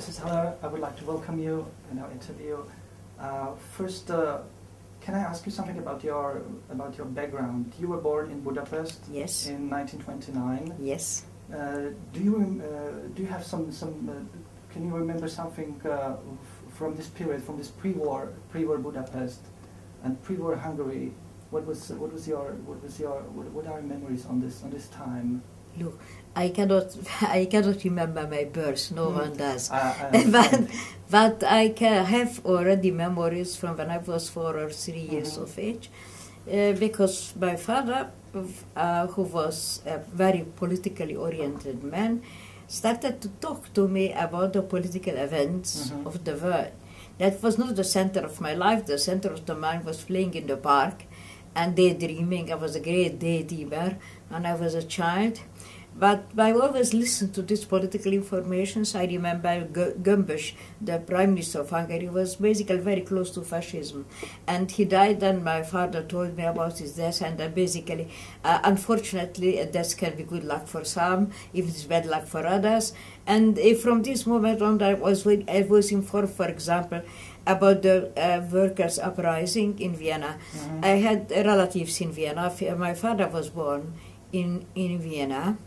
Mrs. Haller, I would like to welcome you in our interview. First, can I ask you something about your background? You were born in Budapest. Yes. In 1929. Yes. Do you have some? Can you remember something from this period, from this pre-war Budapest and pre-war Hungary? What are your memories on this time? Look, I cannot remember my birth. No one does. But I have already memories from when I was 4 or 3 years of age, because my father, who was a very politically oriented man, started to talk to me about the political events of the world. That was not the center of my life. The center of the mind was playing in the park and daydreaming. I was a great daydreamer when I was a child. But I always listened to these political informations. I remember Gömbös, the Prime Minister of Hungary, was basically very close to fascism. And he died, and my father told me about his death, and that basically, unfortunately, a death can be good luck for some, if it's bad luck for others. And from this moment on, I was informed, for example, about the workers' uprising in Vienna. I had relatives in Vienna. My father was born in Vienna.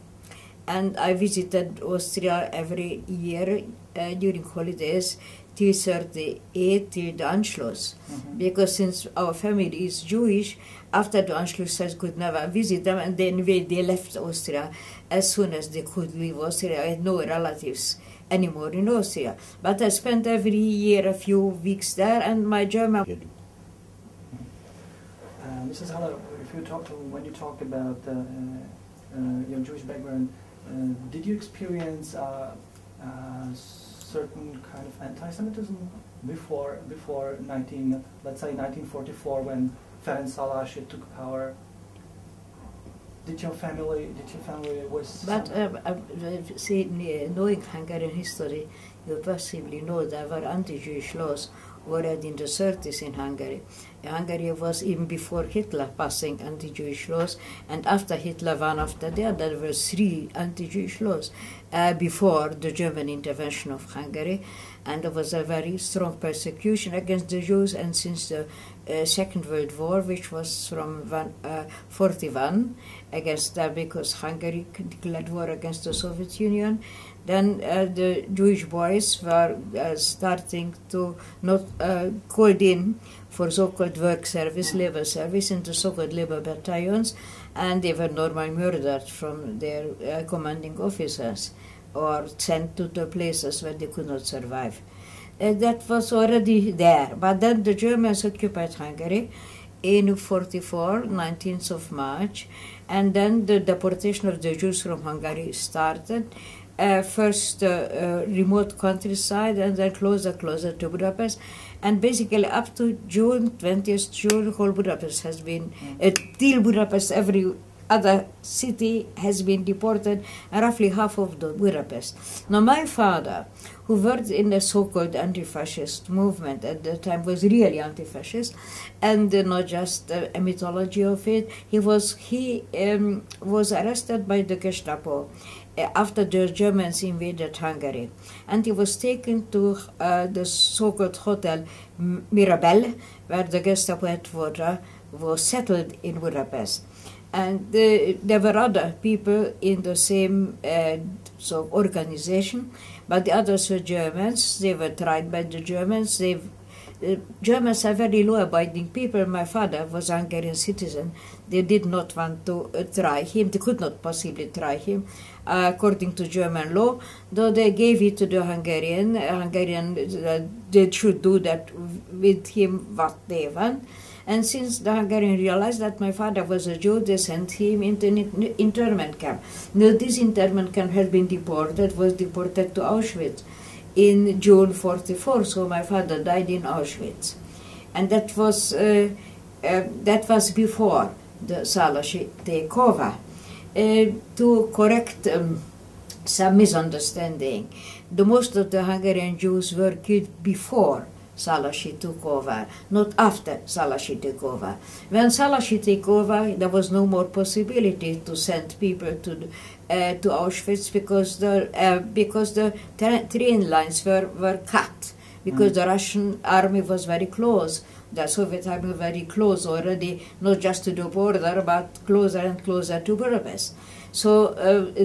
And I visited Austria every year during holidays till 38, till the Anschluss. Because since our family is Jewish, after the Anschluss I could never visit them, and then they left Austria as soon as they could leave Austria. I had no relatives anymore in Austria. But I spent every year a few weeks there, and my German... Mrs. Haller, when you talk about your Jewish background, did you experience certain kind of anti-Semitism before let's say 1944, when Ferenc Szálasi took power? Did your family was? But see, knowing Hungarian history, you possibly know there were anti-Jewish laws already in the 30s in Hungary. Hungary was, even before Hitler, passing anti-Jewish laws, and after Hitler, one after the other, there were 3 anti-Jewish laws before the German intervention of Hungary, and there was a very strong persecution against the Jews. And since the Second World War, which was from 1941, against because Hungary declared war against the Soviet Union, then the Jewish boys were starting to not called in for so-called work service, labor service, into so-called labor battalions, and they were normally murdered from their commanding officers or sent to the places where they could not survive. That was already there. But then the Germans occupied Hungary in 1944, 19th of March, and then the deportation of the Jews from Hungary started. First remote countryside, and then closer to Budapest. And basically up to June, 20th June, whole Budapest has been, till Budapest, every other city has been deported, and roughly half of the Budapest. Now my father, who worked in the so-called anti-fascist movement at the time, was really anti-fascist, and not just a mythology of it. He was arrested by the Gestapo after the Germans invaded Hungary, and he was taken to the so-called Hotel Mirabel, where the Gestapo headquarters was settled in Budapest. And there were other people in the same sort of organization, but the others were Germans. They were tried by the Germans. Germans are very law-abiding people. My father was a Hungarian citizen. They did not want to try him. They could not possibly try him according to German law, though they gave it to the Hungarian. They should do that with him what they want. And since the Hungarians realized that my father was a Jew, they sent him into an internment camp. Now, this internment camp had been was deported to Auschwitz in June 1944, so my father died in Auschwitz. And that was before the Szálasi takeover. To correct some misunderstanding, most of the Hungarian Jews were killed before Szálasi took over, not after Szálasi took over. When Szálasi took over, there was no more possibility to send people to to Auschwitz because the train lines were cut, because the Russian army was very close, the Soviet army was very close already, not just to the border, but closer and closer to Budapest. So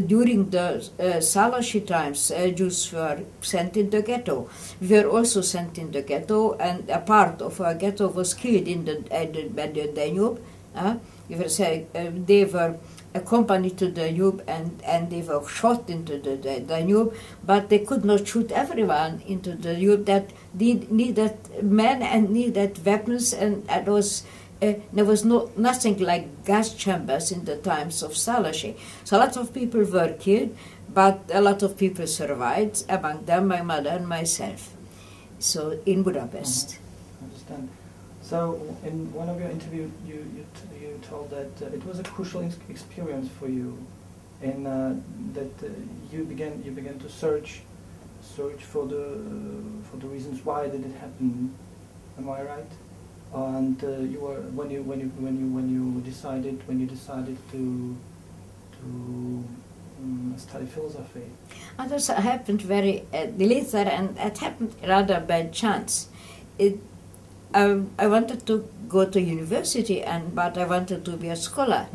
during the Szálasi times, Jews were sent in the ghetto. We were also sent in the ghetto, and a part of our ghetto was killed in the Danube. They were accompanied to the Danube, and they were shot into the Danube, but they could not shoot everyone into the Danube. That needed men and needed weapons, and there was nothing like gas chambers in the times of Szálasi. So a lot of people were killed, but a lot of people survived, among them my mother and myself. So in Budapest. I understand. So in one of your interviews, you told that it was a crucial experience for you, and that you began to search for the reasons why did it happen. Am I right? And you were when you decided to study philosophy. And this happened very later, and it happened rather by chance. I wanted to go to university, but I wanted to be a scholar.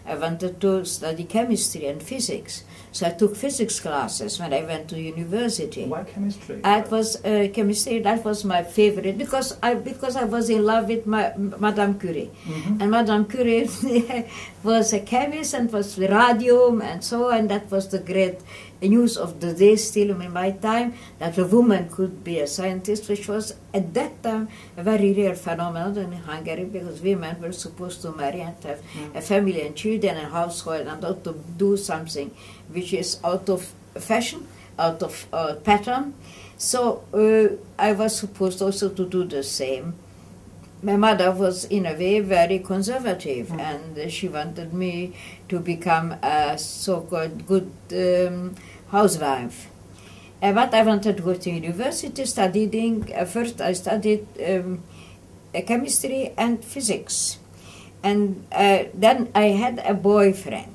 I wanted to study chemistry and physics. So I took physics classes when I went to university. Why chemistry? It was chemistry. That was my favorite because I was in love with Madame Curie, and Madame Curie was a chemist and was radium and so, and that was the great news of the day still in my time, that a woman could be a scientist, which was at that time a very rare phenomenon in Hungary, because women were supposed to marry and have a family and children and household, and not to do something which is out of fashion, out of pattern. So I was supposed also to do the same. My mother was in a way very conservative, and she wanted me to become a so-called good housewife. But I wanted to go to university studying. First I studied chemistry and physics. And then I had a boyfriend.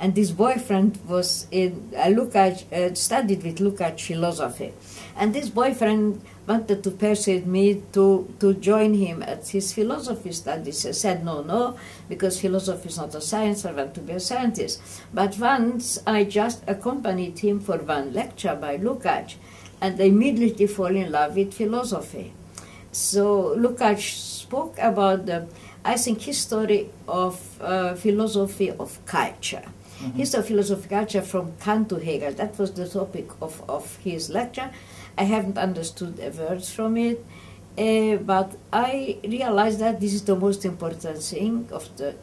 And this boyfriend was in Lukács, studied with Lukács philosophy. And this boyfriend wanted to persuade me to join him at his philosophy studies. I said, no, because philosophy is not a science, I want to be a scientist. But once I just accompanied him for one lecture by Lukács, and I immediately fall in love with philosophy. So Lukács spoke about the, I think, history of philosophy of culture. History of philosophy of culture from Kant to Hegel. That was the topic of his lecture. I haven't understood a word from it, but I realized that this is the most important thing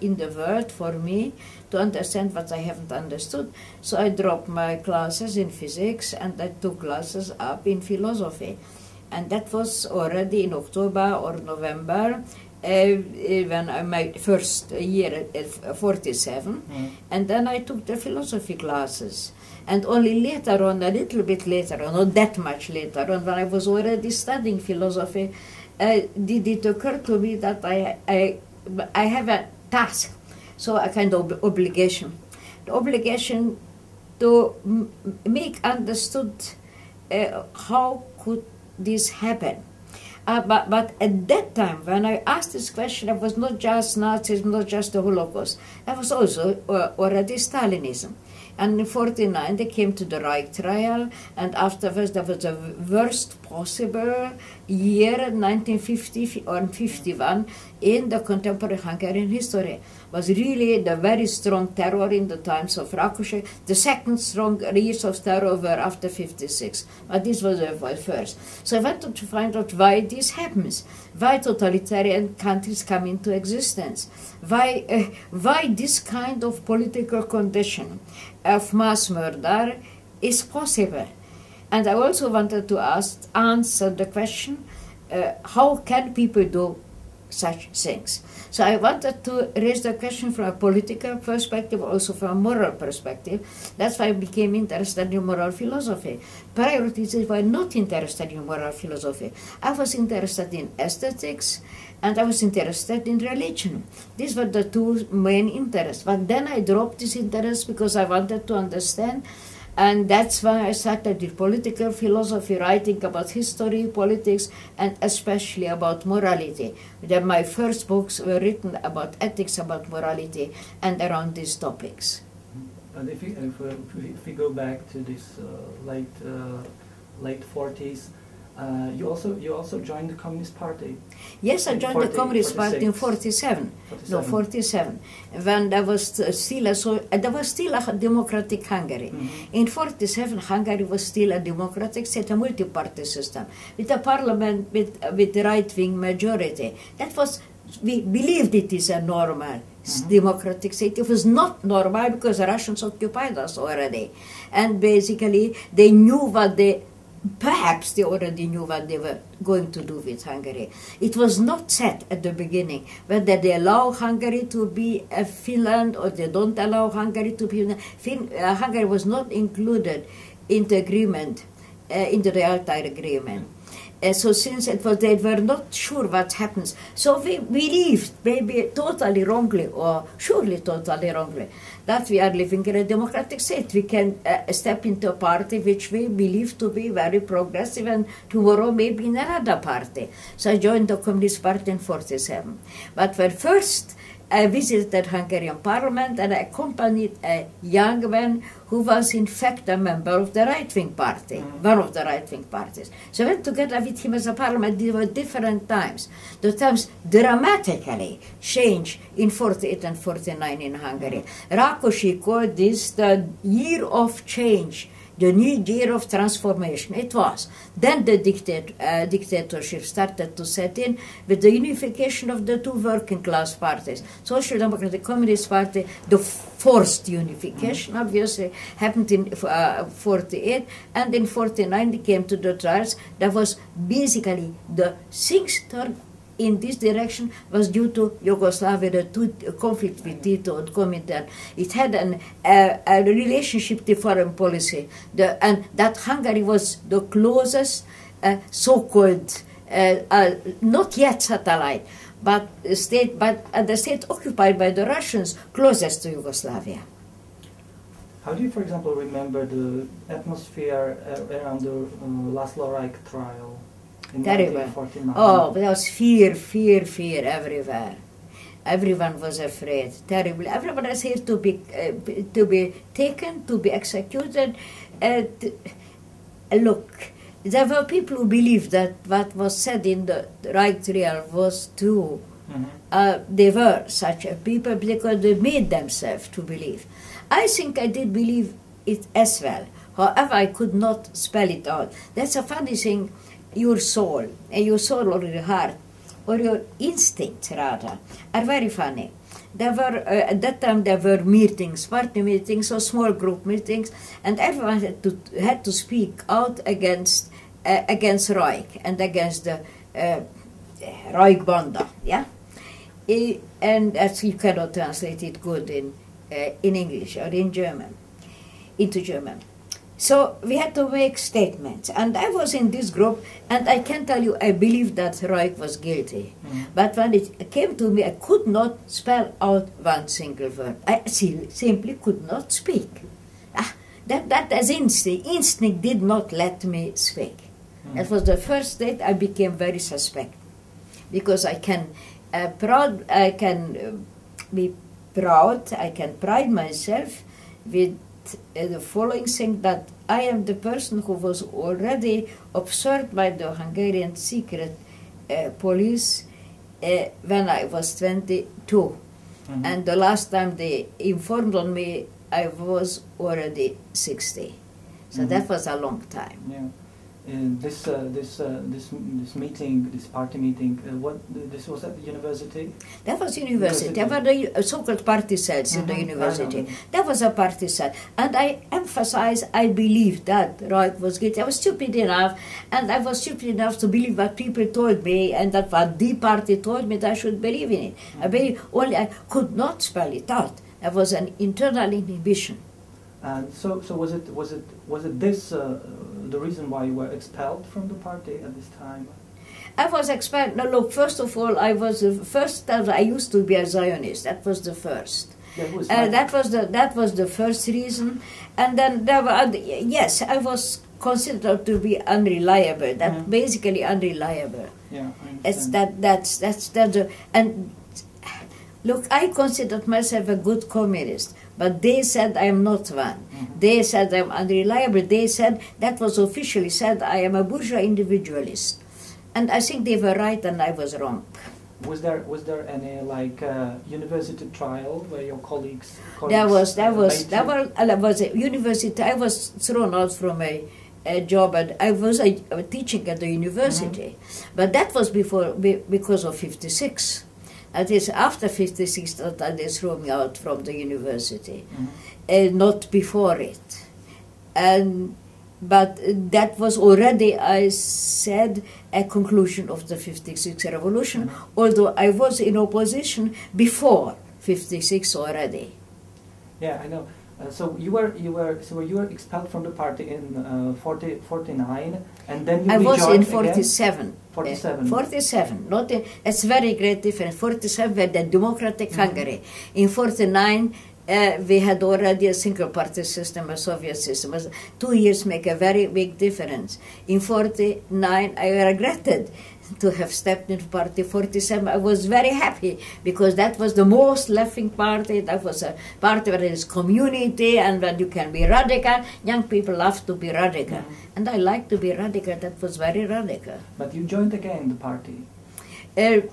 in the world for me, to understand what I haven't understood. So I dropped my classes in physics and I took classes up in philosophy. And that was already in October or November, when my first year at 47, and then I took the philosophy classes. And only later on, a little bit later on, not that much later on, when I was already studying philosophy, did it occur to me that I have a task, so a kind of obligation. The obligation to make understood how could this happen. But at that time, when I asked this question, it was not just Nazism, not just the Holocaust. It was also already Stalinism. And in 1949, they came to the Reich trial, and afterwards there was the worst possible year, 1950 or 51, in the contemporary Hungarian history. It was really the very strong terror in the times of Rákosi. The second strong years of terror were after 56, but this was the first. So I wanted to find out why this happens, why totalitarian countries come into existence, why this kind of political condition of mass murder is possible. And I also wanted to answer the question, how can people do such things. So I wanted to raise the question from a political perspective, also from a moral perspective. That's why I became interested in moral philosophy. Prior to this, I was not interested in moral philosophy. I was interested in aesthetics, and I was interested in religion. These were the two main interests. But then I dropped this interest because I wanted to understand, and that's why I started with political philosophy, writing about history, politics, and especially about morality. Then my first books were written about ethics, about morality, and around these topics. But if we go back to this late 40s, you also joined the Communist Party. Yes, I joined the Communist Party in 47. No, 47. When there was still a democratic Hungary. Mm-hmm. In 47, Hungary was still a democratic state, a multi-party system, with a parliament with right-wing majority. That was, we believed it is a normal democratic state. It was not normal because the Russians occupied us already. And basically, they knew what they perhaps they already knew what they were going to do with Hungary. It was not set at the beginning whether they allow Hungary to be a Finland or they don't allow Hungary to be Hungary was not included in the agreement, into the Altai agreement. So since they were not sure what happens, so we believed, maybe totally wrongly, or surely totally wrongly, that we are living in a democratic state. We can step into a party which we believe to be very progressive, and tomorrow maybe in another party. So I joined the Communist Party in 47. But when first I visited Hungarian parliament and I accompanied a young man who was in fact a member of the right-wing party, one of the right-wing parties. So I went together with him as a parliament. There were different times. The times dramatically changed in 48 and 49 in Hungary. Rákosi called this the year of change, the new year of transformation. It was. Then the dictatorship started to set in with the unification of the two working class parties. Social Democratic Communist Party, the forced unification, obviously, happened in 48, and in 49 it came to the trials. That was basically the sixth turn in this direction was due to Yugoslavia, the conflict with Tito and Comintern. It had a relationship to foreign policy, and that Hungary was the closest so-called, not yet satellite, but the state occupied by the Russians closest to Yugoslavia. How do you, for example, remember the atmosphere around the Laszlo Rajk trial? Terrible. Oh, there was fear everywhere. Everyone was afraid. Terrible. Everyone was here to be taken, to be executed. Look, there were people who believed that what was said in the Rajk trial was true. They were such a people because they made themselves to believe. I think I did believe it as well. However, I could not spell it out. That's a funny thing. Your soul or your heart, or your instincts rather, are very funny. There were, at that time there were meetings, party meetings or small group meetings, and everyone had to speak out against Rajk and against the Rajk Banda, yeah? And as you cannot translate it good in English or in German, into German. So we had to make statements, and I was in this group, and I can tell you, I believed that Rajk was guilty. But when it came to me, I could not spell out one single word. I simply could not speak. That as instinct did not let me speak. That was the first date I became very suspect, because I can be proud, I can pride myself with the following thing, that I am the person who was already observed by the Hungarian secret police when I was 22. And the last time they informed on me, I was already 60. So that was a long time. Yeah. this meeting, this party meeting, this was at the university? That was university. There were the so-called party cells in the university. That was a party cell. And I emphasize, I believe that Reut was guilty. I was stupid enough, and I was stupid enough to believe what people told me, and that what the party told me, that I should believe in it. I believe, only I could not spell it out. There was an internal inhibition. And so was it this the reason why you were expelled from the party at this time? I was expelled. No, look. First of all, I was the first. I used to be a Zionist. That was the first. That was the first reason. And then there were yes, I was considered to be unreliable. That basically unreliable. Yeah, that's and look, I considered myself a good communist, but they said I am not one. They said I am unreliable. They said, that was officially said, I am a bourgeois individualist. And I think they were right and I was wrong. Was there any university trial where your colleagues there was a university. I was thrown out from a job, and I was teaching at the university, but that was because of 56. That is after 56 that they threw me out from the university, not before it. But that was already, I said, a conclusion of the 56 revolution, although I was in opposition before 56 already. Yeah, I know. So you were expelled from the party in 49, and then you I was in 47. 47. Not in, it's very great difference. 47 were the democratic Hungary. In 49, we had already a single-party system, a Soviet system. 2 years make a very big difference. In 49, I regretted to have stepped into party. 47, I was very happy because that was the most left-wing party. That was a party where there is community and where you can be radical. Young people love to be radical, and I like to be radical. That was very radical. But you joined again the party. I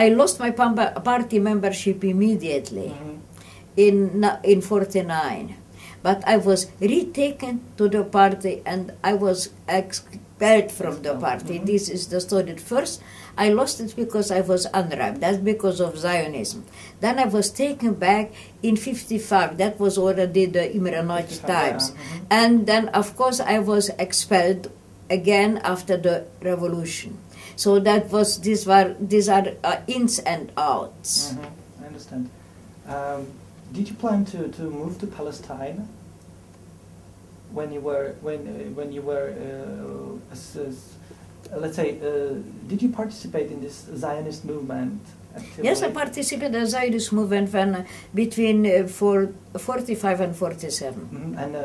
lost my party membership immediately in 49. But I was retaken to the party and I was expelled from the party. This is the story. First, I lost it because I was unripe. That's because of Zionism. Then I was taken back in 55. That was already the Imre Nagy times. And then, of course, I was expelled again after the revolution. So that was, these are ins and outs. I understand. Did you plan to move to Palestine when you were let's say did you participate in this Zionist movement actively? Yes, I participated in the Zionist movement when between 45 and 47. And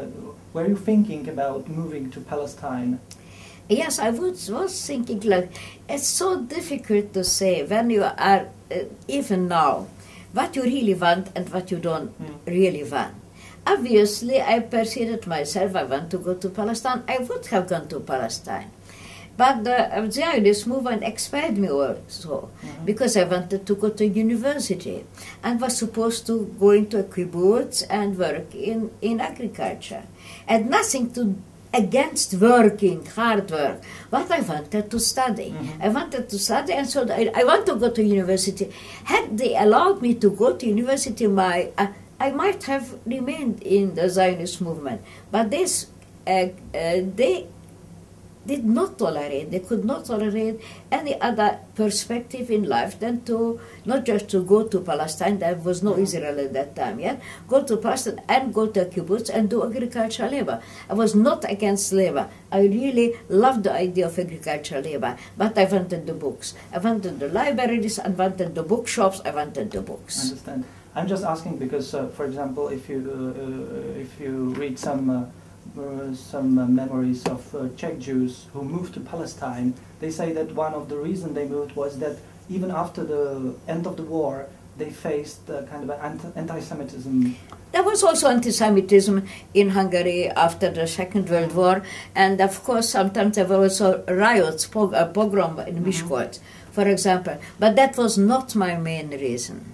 were you thinking about moving to Palestine? Yes, I was thinking, like, it's so difficult to say when you are even now what you really want and what you don't really want. Obviously, I perceived myself, I want to go to Palestine. I would have gone to Palestine. But the Zionist movement expelled me also because I wanted to go to university and was supposed to go into a kibbutz and work in agriculture. And nothing to against working, hard work, but I wanted to study. I wanted to study, and so I want to go to university. Had they allowed me to go to university, I might have remained in the Zionist movement. But this, they did not tolerate, they could not tolerate any other perspective in life than to, not just to go to Palestine, there was no Israel at that time yet, go to Palestine and go to a kibbutz and do agricultural labor. I was not against labor. I really loved the idea of agricultural labor, but I wanted the books. I wanted the libraries, I wanted the bookshops, I wanted the books. I understand. I'm just asking because, for example, if you read some memories of Czech Jews who moved to Palestine, they say that one of the reasons they moved was that even after the end of the war, they faced kind of anti-Semitism. There was also anti-Semitism in Hungary after the Second World War, and of course sometimes there were also riots, pogrom in Miskolc, for example. But that was not my main reason.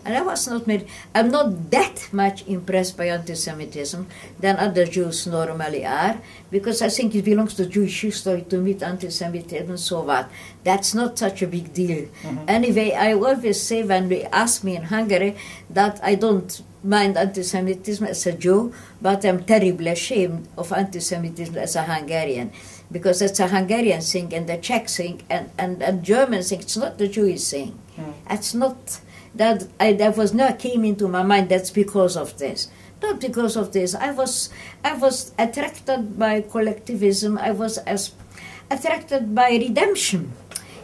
And I was not made, I'm not that much impressed by anti-Semitism than other Jews normally are, because I think it belongs to Jewish history to meet anti-Semitism, so what? That's not such a big deal. Anyway, I always say when they ask me in Hungary that I don't mind anti-Semitism as a Jew, but I'm terribly ashamed of anti-Semitism as a Hungarian, because it's a Hungarian thing and the Czech thing and German thing. It's not the Jewish thing. It's not that that was not came into my mind. That's because of this. Not because of this. I was attracted by collectivism. I was attracted by redemption.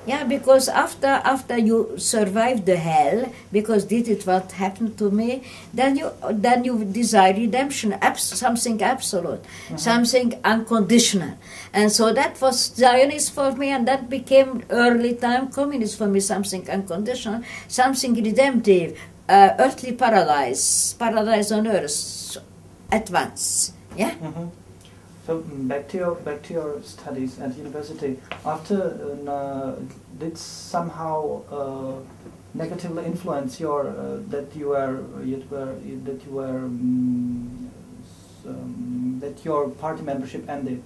Yeah, because after you survive the hell, because this is what happened to me, then you desire redemption, something absolute, something unconditional, and so that was Zionist for me, and that became early time communist for me, something unconditional, something redemptive, earthly paradise on earth, at once. Yeah. So back to your studies at university. After did somehow negatively influence your that your party membership ended?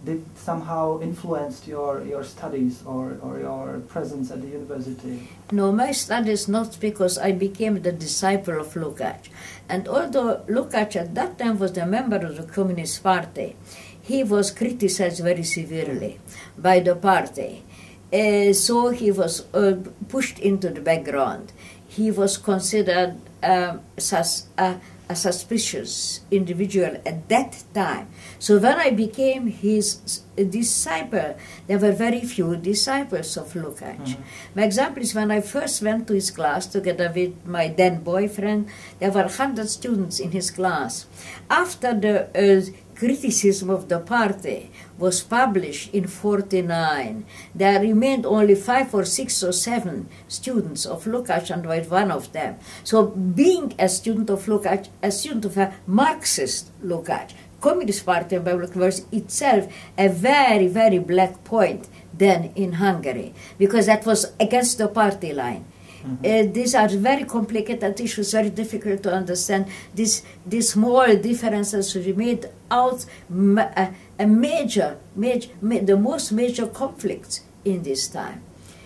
Did somehow influenced your studies or your presence at the university? No, my studies not, because I became the disciple of Lukács. And although Lukács at that time was a member of the Communist Party, he was criticized very severely by the party. So he was pushed into the background. He was considered a suspicious individual at that time. So when I became his disciple, there were very few disciples of Lukács. My example is when I first went to his class together with my then boyfriend, there were 100 students in his class. After the criticism of the party was published in 1949, there remained only 5 or 6 or 7 students of Lukács, and I was one of them. So being a student of Lukács, a student of a Marxist Lukács, Communist Party was itself a very, very black point then in Hungary, because that was against the party line. These are very complicated issues, very difficult to understand. These small differences made out the most major conflicts in this time.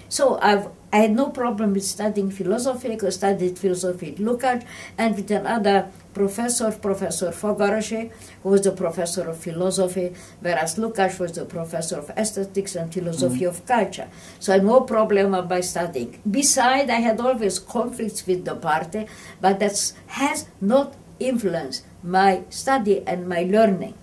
So I had no problem with studying philosophy. I studied philosophy at Lukács, and with another professor, Professor Fogarasi, who was the professor of philosophy, whereas Lukács was the professor of aesthetics and philosophy of culture. So I had no problem about studying. Besides, I had always conflicts with the party, but that has not influenced my study and my learning.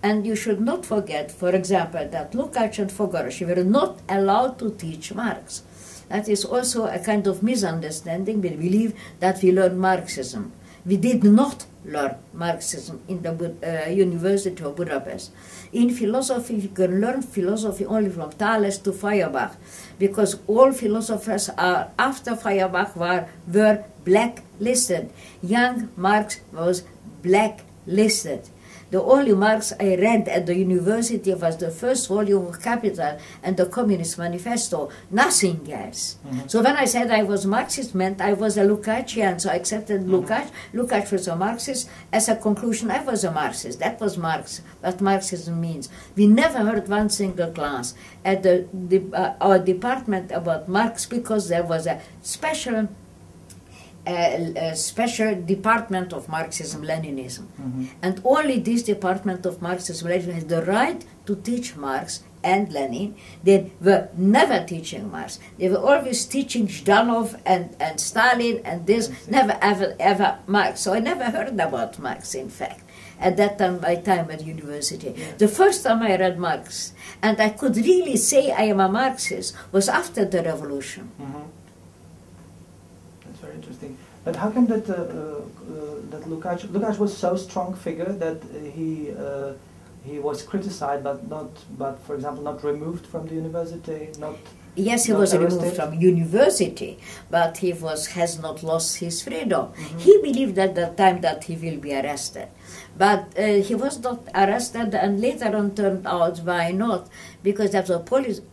And you should not forget, for example, that Lukács and Fogarasi were not allowed to teach Marx. That is also a kind of misunderstanding. We believe that we learn Marxism. We did not learn Marxism in the University of Budapest. In philosophy, you can learn philosophy only from Thales to Feuerbach, because all philosophers are, after Feuerbach were blacklisted. Young Marx was blacklisted. The only Marx I read at the university was the first volume of Capital and the Communist Manifesto, nothing else. So when I said I was Marxist, meant I was a Lukácsian, so I accepted Lukács. Lukács was a Marxist. As a conclusion, I was a Marxist. That was Marx, what Marxism means. We never heard one single class at our department about Marx, because there was a special department of Marxism-Leninism. And only this department of Marxism-Leninism has the right to teach Marx and Lenin. They were never teaching Marx. They were always teaching Zhdanov and Stalin and this, never ever Marx. So I never heard about Marx, in fact, at that time, my time at university. The first time I read Marx, and I could really say I am a Marxist, was after the revolution. Very interesting. But how come that that Lukács was so strong figure that he was criticized, but for example not removed from the university, not Yes, he not was removed arrested? from university, but he has not lost his freedom. Mhm. He believed at that time that he will be arrested. But he was not arrested, and later on turned out why not? Because that was a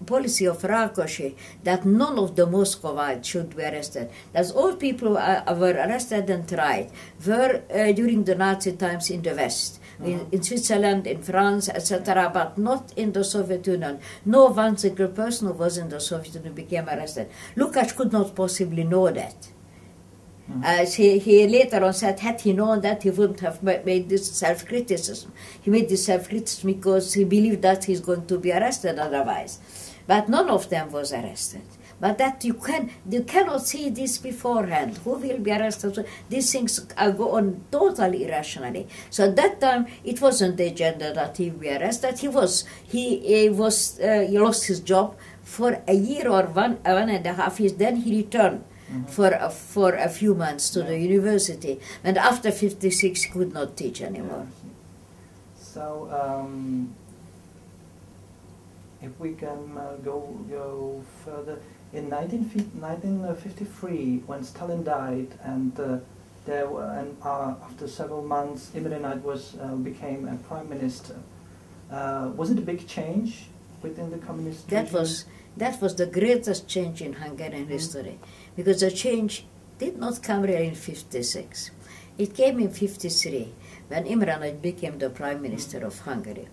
policy of Rákosi that none of the Muscovites should be arrested. That's all people who were arrested and tried were during the Nazi times in the West. In Switzerland, in France, etc., but not in the Soviet Union. No one single person who was in the Soviet Union became arrested. Lukács could not possibly know that. As he later on said, had he known that, he wouldn't have made this self-criticism. He made this self-criticism because he believed that he's going to be arrested otherwise. But none of them was arrested. But that you cannot see this beforehand. Who will be arrested? So these things go on totally irrationally. So at that time, it wasn't the agenda that he be arrested. He lost his job for a year or one and a half years. Then he returned for a few months to the university. And after 56, he could not teach anymore. Yeah. So. If we can go further, in 1953, when Stalin died, and after several months, Imre Nagy became a prime minister. Was it a big change within the communist regime? That was the greatest change in Hungarian history, because the change did not come really in 56. It came in 53 when Imre Nagy became the prime minister of Hungary.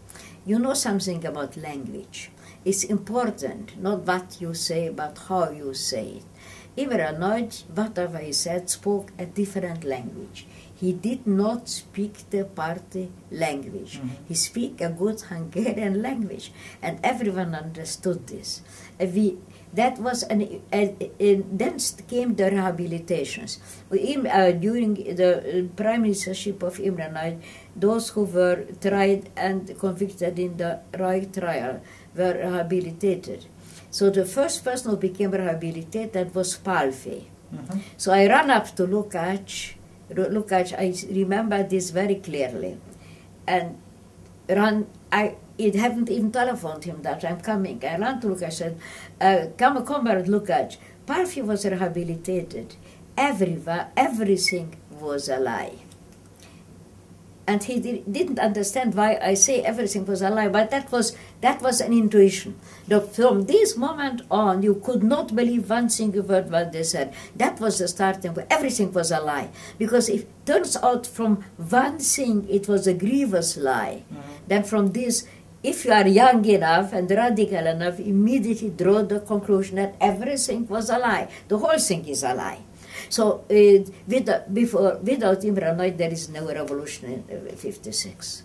You know something about language. It's important, not what you say, but how you say it. Imre Nagy, whatever he said, spoke a different language. He did not speak the party language. He spoke a good Hungarian language, and everyone understood this. Then came the rehabilitations. During the prime ministership of Imre Nagy, those who were tried and convicted in the Reich trial were rehabilitated. So the first person who became rehabilitated was Pálffy. So I ran up to Lukács, I remember this very clearly, and I haven't even telephoned him that I'm coming. I ran to Lukács and said, comrade Lukács, Pálffy was rehabilitated. Everything was a lie. And he didn't understand why I say everything was a lie, but that was an intuition. From this moment on, you could not believe one single word what they said. That was the starting point. Everything was a lie. Because it turns out from one thing it was a grievous lie. Then from this, if you are young enough and radical enough, immediately draw the conclusion that everything was a lie. The whole thing is a lie. So without Imre Nagy, there is no revolution in 56.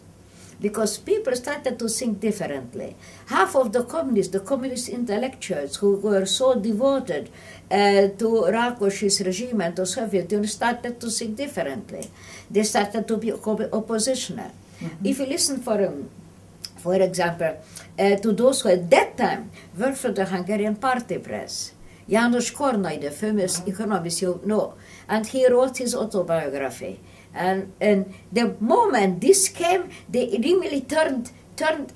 Because people started to think differently. Half of the communist intellectuals who were so devoted to Rákosi's regime and the Soviet Union started to think differently. They started to be oppositional. If you listen for example, to those who at that time worked for the Hungarian party press, János Kornai, the famous economist you know, and he wrote his autobiography. And the moment this came, they really turned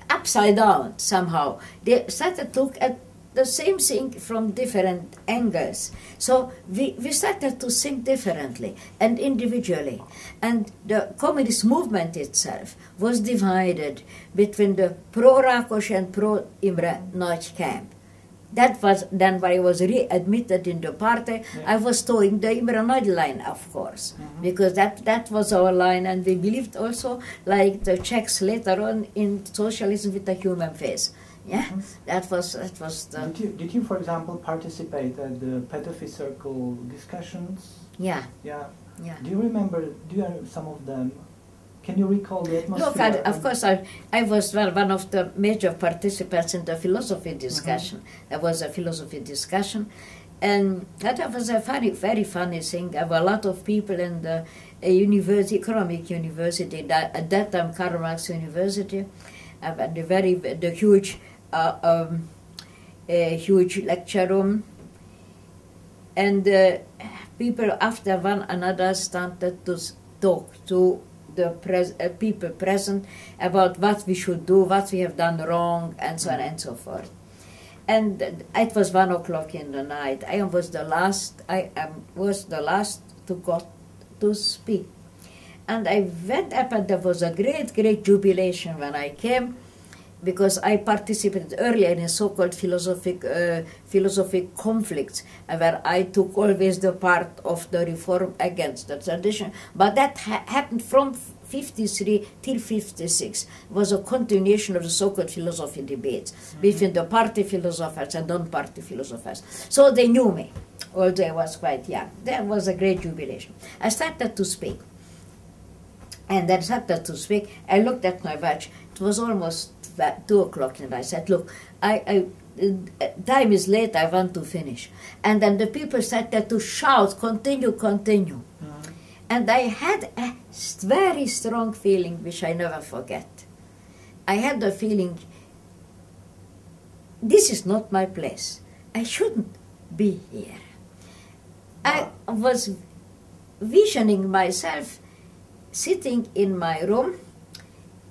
upside down somehow. They started to look at the same thing from different angles. So we started to think differently and individually. And the communist movement itself was divided between the pro-Rákosi and pro-Imre Nagy camp. That was then when I was readmitted in the party. I was towing the Imre Nagy line, of course, because that was our line, and we believed also, like the Czechs later on, in socialism with a human face. Yeah, that was the. Did you, for example, participate at the Petőfi Circle discussions? Yeah. Yeah. Yeah. Do you remember? Do you have some of them? Can you recall the atmosphere? Look, of course, I was one of the major participants in the philosophy discussion. There was a philosophy discussion, and that was a very funny thing. There were a lot of people in the economic university, at that time Karl Marx University, and the huge lecture room, and people after one another started to talk to the people present about what we should do, what we have done wrong, and so on and so forth. and it was 1 o'clock in the night. I was the last. I was the last to go to speak, and I went up, and there was a great jubilation when I came, because I participated earlier in so-called philosophic conflicts, where I took always the part of the reform against the tradition. But that happened from 53 till 56. It was a continuation of the so-called philosophy debates between the party philosophers and non-party philosophers. So they knew me, although I was quite young. There was a great jubilation. I started to speak. And then started to speak. I looked at my watch. It was almost 2 o'clock, and I said, look, time is late, I want to finish. And then the people started to shout, continue. And I had a very strong feeling, which I never forget. I had the feeling, this is not my place. I shouldn't be here. I was visioning myself sitting in my room,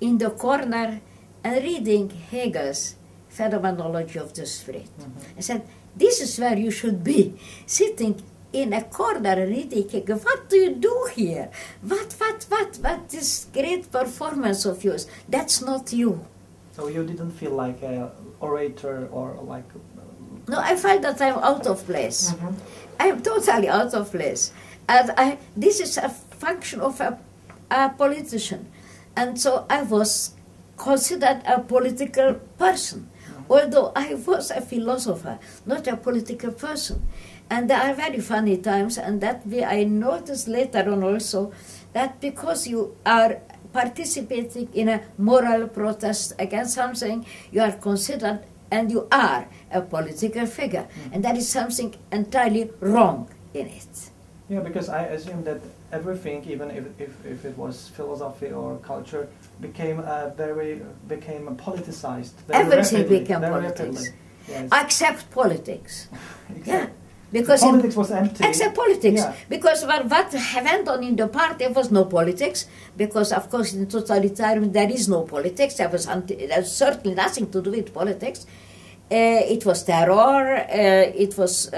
in the corner, and reading Hegel's Phenomenology of the Spirit. I said, this is where you should be, sitting in a corner reading Hegel. What do you do here? What this great performance of yours? That's not you. So you didn't feel like an orator or like... No, I felt that I'm out of place. I'm totally out of place. And this is a function of a politician. And so I was considered a political person, although I was a philosopher, not a political person. And there are very funny times, and that I noticed later on also, that because you are participating in a moral protest against something, you are considered, and you are a political figure. And that is something entirely wrong in it. Yeah, because I assume that everything, even if it was philosophy or culture, became politicized. Everything became politics, yes. Except politics. Exactly. Yeah, because politics was empty. Except politics, yeah. Because what went on in the party was no politics. Because of course in totalitarianism there is no politics. There was certainly nothing to do with politics. It was terror. It was.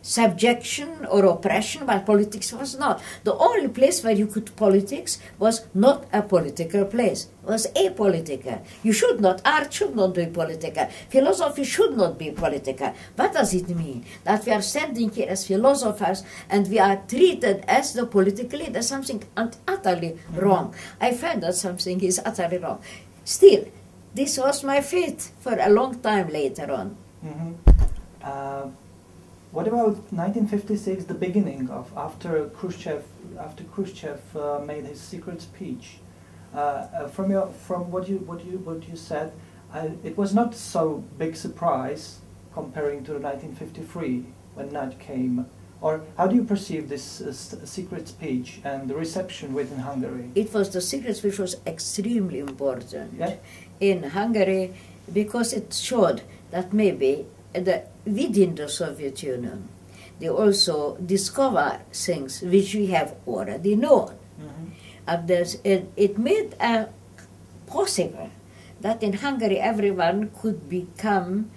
Subjection or oppression, but politics was not. The only place where you could politics was not a political place, was apolitical. You should not, art should not be political, philosophy should not be political. What does it mean? That we are standing here as philosophers and we are treated as the political leader, something utterly wrong. I find that something is utterly wrong. Still, this was my fate for a long time later on. What about 1956, the beginning of after Khrushchev made his secret speech? From what you said, it was not so big surprise comparing to 1953 when Nagy came. Or how do you perceive this secret speech and the reception within Hungary? It was the secret speech was extremely important yeah? in Hungary because it showed that maybe within the Soviet Union, they also discover things which we have already known. It made possible that in Hungary everyone could become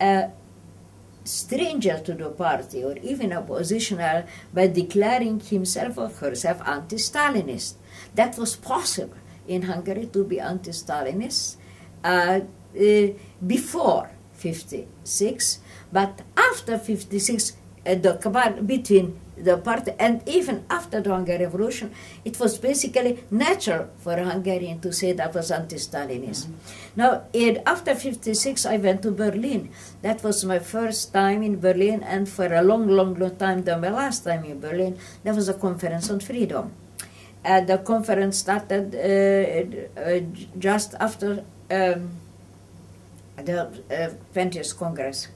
a stranger to the party or even oppositional by declaring himself or herself anti-Stalinist. That was possible in Hungary to be anti-Stalinist before 56, but after 56, between the party and even after the Hungarian Revolution, it was basically natural for a Hungarian to say that was anti-Stalinism. Now, after 56, I went to Berlin. That was my first time in Berlin, and for a long time, my last time in Berlin, there was a conference on freedom. The conference started just after the 20th Congress.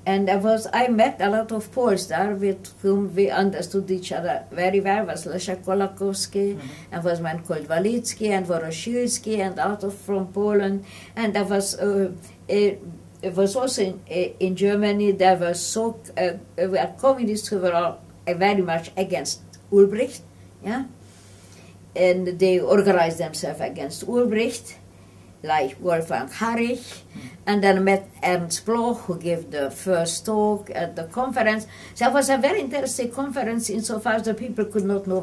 And I met a lot of Poles there with whom we understood each other very well. Was Leszek Kolakowski, and was a man called Walicki, and Woroszylski, and a lot of from Poland. And there was, it was also in Germany, there were communists who were all very much against Ulbricht, yeah? And they organized themselves against Ulbricht. like Wolfgang Harrich, and then I met Ernst Bloch, who gave the first talk at the conference. So it was a very interesting conference insofar as the people could not know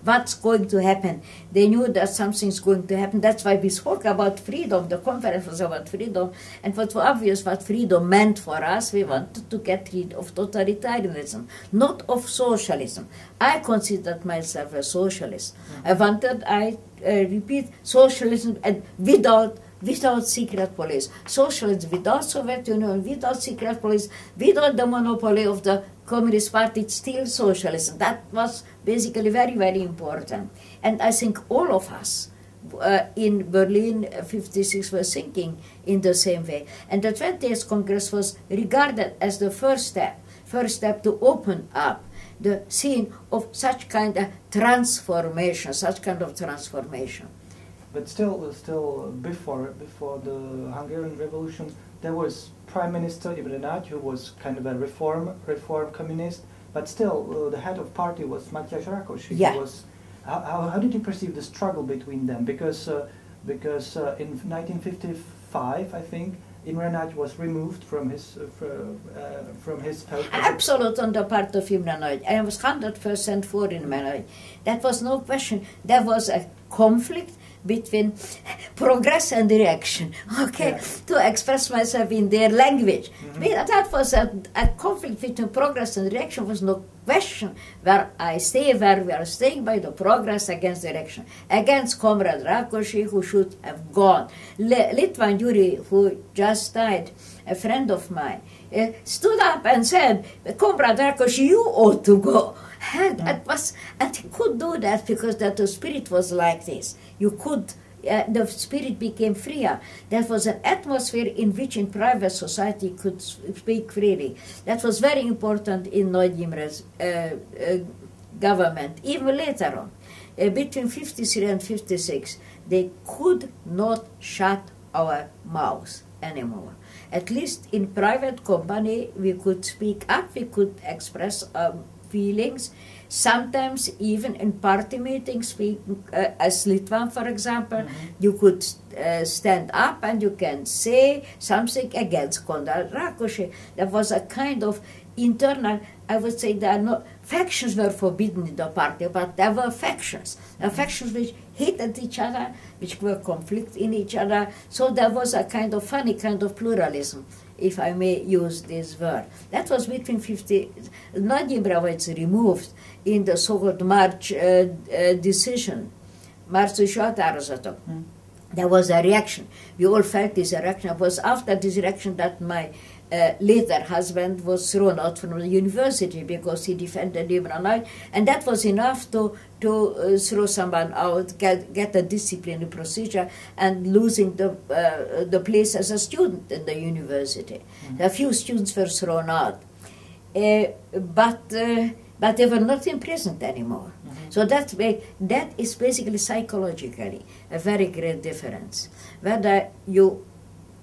what's going to happen. They knew that something's going to happen. That's why we spoke about freedom. The conference was about freedom, and it was obvious what freedom meant for us. We wanted to get rid of totalitarianism, not of socialism. I considered myself a socialist. I repeat, socialism and without secret police. Socialism without Soviet Union, without secret police, without the monopoly of the Communist Party, it's still socialism. That was basically very, very important. And I think all of us in Berlin 56 were thinking in the same way. And the 20th Congress was regarded as the first step to open up the scene of such kind of transformation, But still, before the Hungarian Revolution, there was Prime Minister Imre Nagy, who was kind of a reform communist. But still, the head of party was Matyas Rákosi. Yeah. How did you perceive the struggle between them? Because in 1955, I think, Imre Nagy was removed from his post. Absolute on the part of Imre Nagy. I was 100% for Imre Nagy. That was no question. There was a conflict between progress and reaction, to express myself in their language. That was a conflict between progress and reaction, was no question where we are staying by the progress against the reaction, against Comrade Rákosi, who should have gone. Litván Gyuri, who just died, a friend of mine, stood up and said, Comrade Rákosi, you ought to go. And he could do that because the spirit was like this. You could, the spirit became freer. There was an atmosphere in which in private society could speak freely. That was very important in Nagy Imre's government. Even later on, between 53 and 56, they could not shut our mouths anymore. At least in private company, we could speak up, we could express feelings. Sometimes even in party meetings, as Litván, for example, you could stand up and you can say something against Comrade Rákosi. There was a kind of internal, I would say, factions were forbidden in the party, but there were factions which hated each other, which were conflict in each other. So there was a kind of funny kind of pluralism, if I may use this word. That was between 50. Nagy Imre was removed in the so-called March decision, Márciusi határozatok. There was a reaction. We all felt this reaction. It was after this reaction that my later husband was thrown out from the university because he defended Imre Nagy, and that was enough to throw someone out, get a disciplinary procedure, and losing the place as a student in the university. A few students were thrown out, but they were not imprisoned anymore. So that is basically psychologically a very great difference. Whether you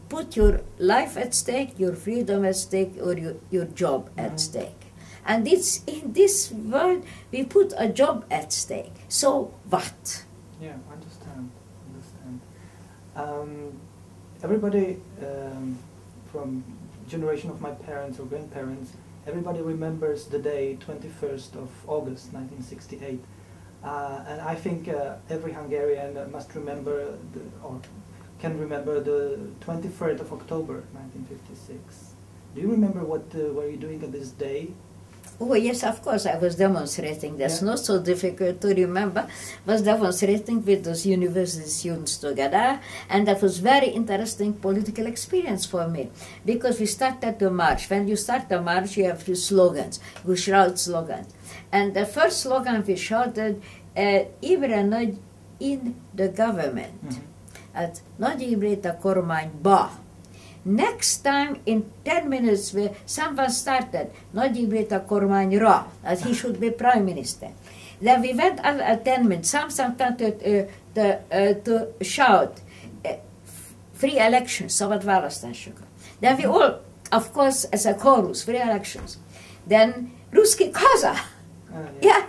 put your life at stake, your freedom at stake, or your job at stake. And it's in this world we put a job at stake. So what? Yeah, understand. Everybody from generation of my parents or grandparents, everybody remembers the day 21st of August 1968. And I think every Hungarian must remember can remember the 23rd of October 1956. Do you remember what were you doing on this day? Oh yes, of course, I was demonstrating. That's not so difficult to remember. I was demonstrating with those university students together, and that was very interesting political experience for me, because we started the march. When you start the march, you have the slogans, you shout slogans. And the first slogan we shouted, Imre Nagy in the government. At Nagy Imrét a kormányba. Next time, in 10 minutes, someone started Nagy Imrét a kormányra, that he should be prime minister. Then we went at 10 minutes. Some started to shout free elections, szabad választásokat. Then we all, of course, as a chorus, free elections. Then Ruski Kaza. Yeah.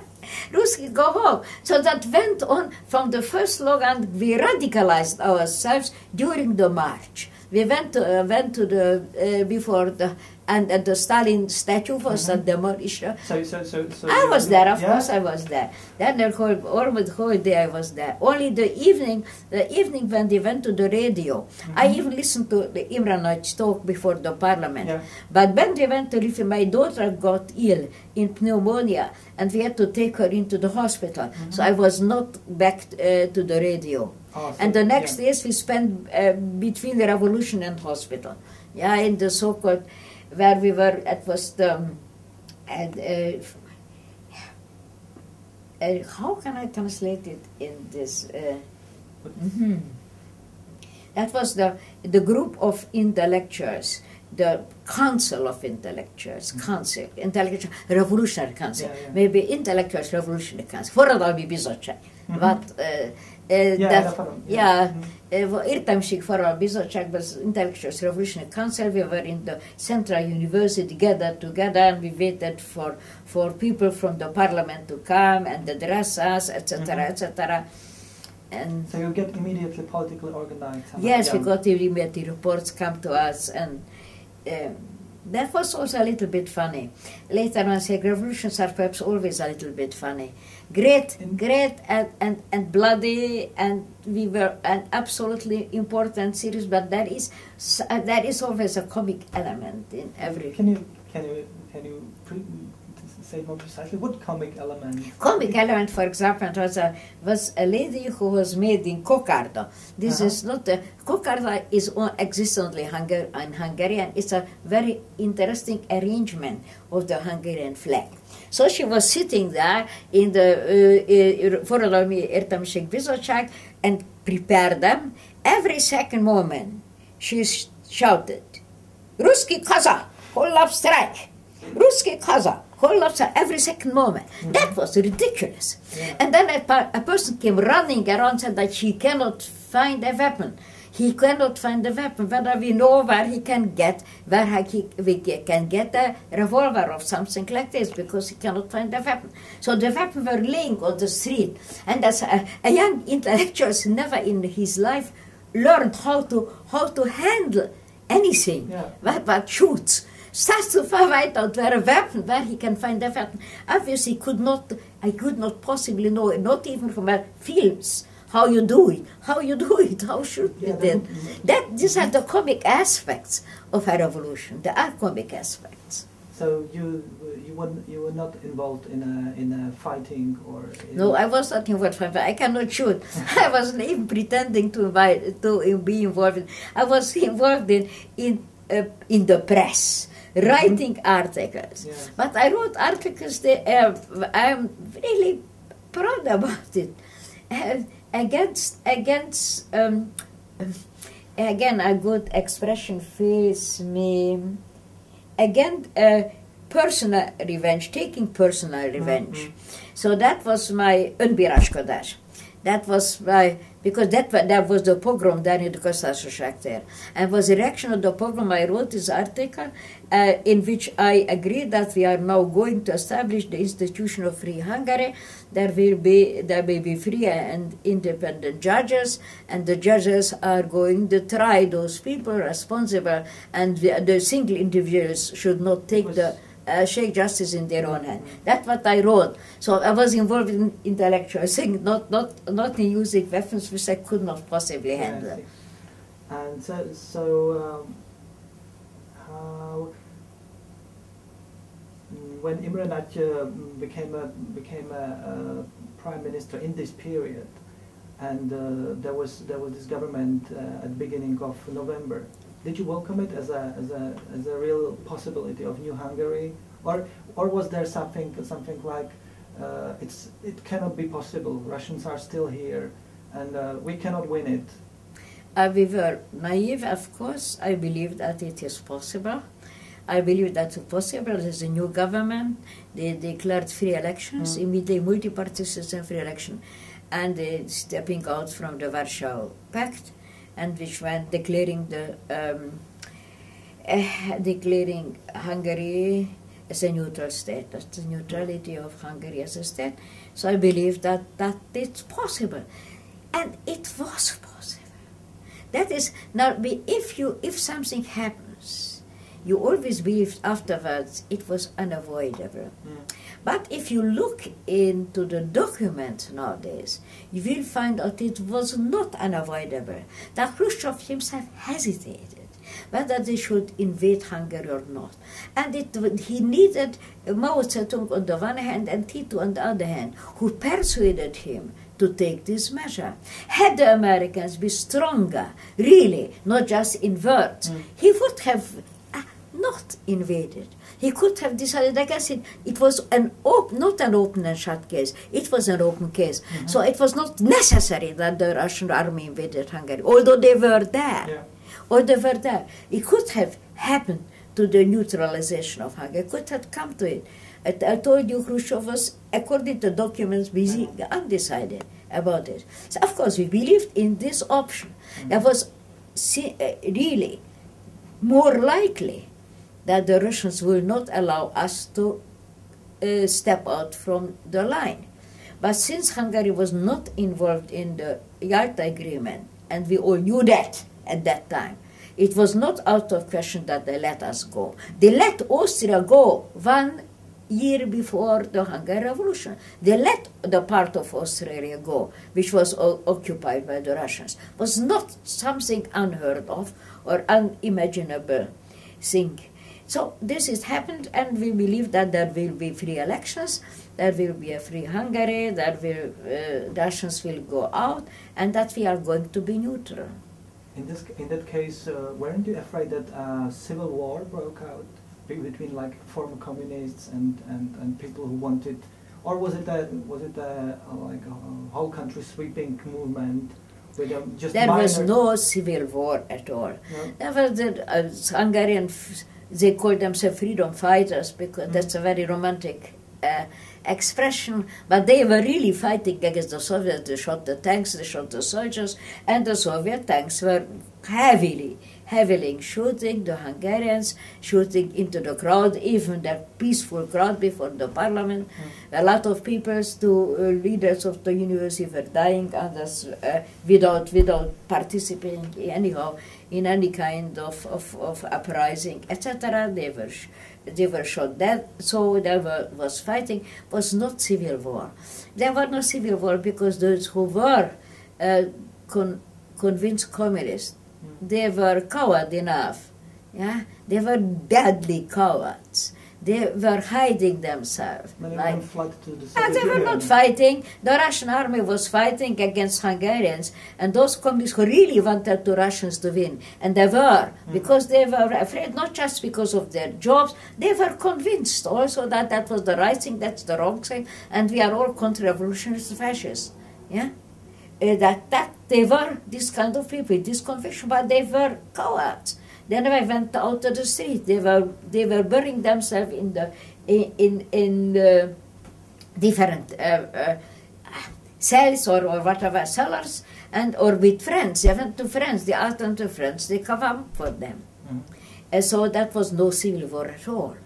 Ruski, go home. So that went on from the first slogan. We radicalized ourselves during the march. We went to the before the and the Stalin statue was demolished. So I was there, of course I was there. Then the whole day I was there. Only the evening when they went to the radio, I even listened to the Imre Nagy talk before the parliament. Yeah. But when they went to Lithuania, my daughter got ill in pneumonia, and we had to take her into the hospital. So I was not back to the radio. Oh, so, And the next days we spent between the revolution and hospital. Yeah, in the so-called, where we were, it was the, how can I translate it in this? That was the group of intellectuals, the Council of Intellectuals, Intellectual Revolutionary Council, maybe Intellectuals Revolutionary Council, Forradalmi Bizottság. But Értelmiség Forradalmi Bizottság was Intellectuals Revolutionary Council. We were in the Central University gathered together, and we waited for people from the parliament to come and address us, etc., etc. And so you get immediately politically organized. Yes, we got immediately reports come to us, and that was also a little bit funny. Later on, I say revolutions are perhaps always a little bit funny. Great and bloody, and we were an absolutely important series, but there is always a comic element in every. Can you say more precisely what comic element? Comic element, for example, was a lady who was made in kokarda. This is not a kokarda exists only in Hungarian. It's a very interesting arrangement of the Hungarian flag. So she was sitting there in the Forradalmi Értelmiség Bizottság and prepared them. Every second moment, she shouted, "Ruski kaza, hollap strike! Ruski kaza, hollap strike!" Every second moment. That was ridiculous. And then a person came running around and said that she cannot find a weapon. He cannot find a weapon. Whether we know where he can get, we can get a revolver or something like this, because he cannot find a weapon. So the weapon were laying on the street, and as a young intellectual never in his life learned how to handle anything, but shoots. Starts to find out where he can find a weapon. Obviously, I could not possibly know, not even from films. How you do it, how should be done. These are the comic aspects of a revolution. There are comic aspects. So you were not involved in a fighting or? No, I was not involved. I cannot shoot. I wasn't even pretending to be involved. I was involved in the press, writing articles. Yes. But I wrote articles that I'm really proud about it. Against again a good expression face me again personal revenge, taking personal revenge. So that was my önbíráskodás. That was my, because that was the pogrom there in the Köztársaság there. And was the reaction of the pogrom. I wrote this article in which I agreed that we are now going to establish the institution of Free Hungary. There will be free and independent judges, and the judges are going to try those people responsible, and the single individuals should not take shake justice in their own hand. That's what I wrote. So I was involved in intellectual things, not in using weapons which I could not possibly handle. And so when Imre Nagy became a prime minister in this period, and there was this government at the beginning of November. Did you welcome it as a real possibility of new Hungary, or was there something like it cannot be possible? Russians are still here, and we cannot win it. We were naive, of course. I believe that it is possible. I believe that it's possible. There's a new government. They declared free elections, immediately multi-party system free election, and they stepping out from the Warsaw Pact, and which went declaring Hungary as a neutral state. That's the neutrality of Hungary as a state. So I believe that it's possible. And it was possible. That is, now, if something happens, you always believe afterwards it was unavoidable. But if you look into the documents nowadays, you will find out it was not unavoidable. That Khrushchev himself hesitated whether they should invade Hungary or not. And he needed Mao Zedong on the one hand and Tito on the other hand, who persuaded him to take this measure. Had the Americans been stronger, really, not just in words, he would have not invaded. He could have decided against it. It was not an open and shut case. It was an open case. So it was not necessary that the Russian army invaded Hungary, although they were there. Yeah. Or they were there. It could have happened to the neutralization of Hungary. It could have come to it. I told you Khrushchev was, according to documents, busy, undecided about it. So of course we believed in this option. That was really more likely that the Russians will not allow us to step out from the line. But since Hungary was not involved in the Yalta Agreement, and we all knew that at that time, it was not out of question that they let us go. They let Austria go 1 year before the Hungarian Revolution. They let the part of Austria go, which was occupied by the Russians. It was not something unheard of or unimaginable thing. So this has happened, and we believe that there will be free elections, there will be a free Hungary, Russians will go out, and that we are going to be neutral. In that case, weren't you afraid that a civil war broke out between like former communists and people who wanted, or was it a whole country sweeping movement? There was no civil war at all. No? There was the Hungarian. They called themselves freedom fighters because that's a very romantic expression, but they were really fighting against the Soviets. They shot the tanks, they shot the soldiers, and the Soviet tanks were heavily shooting the Hungarians, shooting into the crowd, even the peaceful crowd before the parliament. A lot of people, leaders of the university were dying, others without participating anyhow in any kind of uprising, etc. They were shot dead, so there was fighting. It was not civil war. There was no civil war because those who were convinced communists, they were coward enough. Yeah, they were deadly cowards. They were hiding themselves. Many of them fled to the Soviet they were Union. not fighting. The Russian army was fighting against Hungarians, and those communists who really wanted the Russians to win, and they were, because they were afraid, not just because of their jobs, they were convinced also that that was the right thing, that's the wrong thing, and we are all counter-revolutionaries, fascists. Yeah? That they were this kind of people, this conviction, but they were cowards. They never went out to the street. They were burying themselves in the different cells or whatever cellars, or with friends. They went to friends. They asked them to friends. They cover up for them. And so that was no civil war at all.